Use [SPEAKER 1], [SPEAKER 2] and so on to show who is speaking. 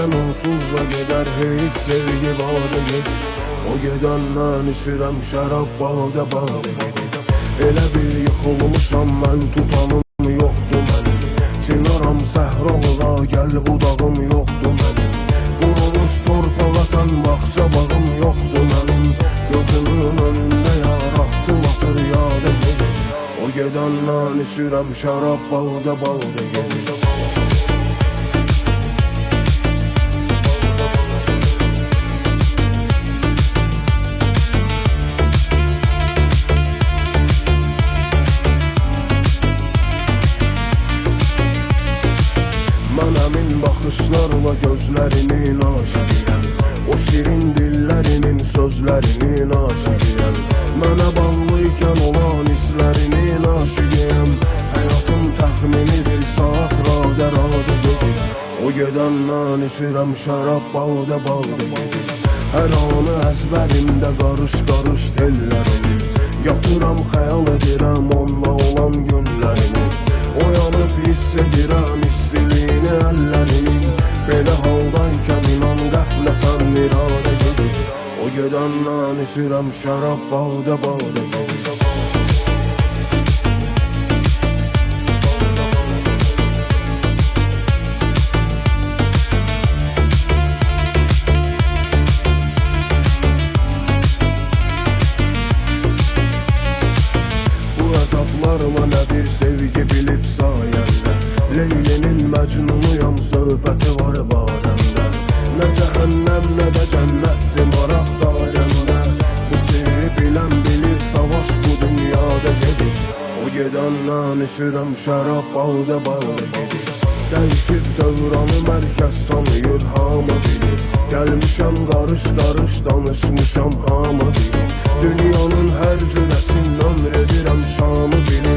[SPEAKER 1] varken onsuz da gider, hiç sevgi badə gedir. O gedəndən içirəm şərab badə gedir. Elə bil yıxılmışam mən, tutanım yoxdur mənim. Çinaram səhralığa, gəl budağım yoxdur mənim. Qurulmuş torpağa tən bağça bağım yoxdur mənim. Gözümün önündə yaratdı latır yadə gedir. O gedəndən içirəm şərab badə gedir. Mənəmin baxışlarla gözlərinin aşiqiyəm. O şirin dillərinin sözlərinin aşiqiyəm. Mənə bağlıyken olan hislərinin aşiqiyəm. Həyatım təxminidir, saat radə gedir. O gedəndən içirəm şərab badə gedir. Hər anı əzbərimdə qarış tellərimi. Yatıram, xəyal edirəm onunla olan günlərimi. Oyanıb hiss edirəm istiliyini əllərinin. Belə haldaykən inan qəflətən iradə gedir. O gedəndən içirəm şərab badə gedir. Əzablarla nə bir sevgi bilib sayəndə. Leylinin məcnunuyam, söhbəti var barəmdə. Nə cəhənnəm, nə də cənnətdir maraq dairəmdə. Bu sirri bilən bilir, savaş bu dünyada gedir. O gedəndən içirəm şərab badə gedir. Dəyişib dövranı mərkəz tanıyır, hamı bilir. Gəlmişəm qarış danışmışam, hamı bilir. Dünyanın hər cürəsindən ömr edirəm, şanı bilir.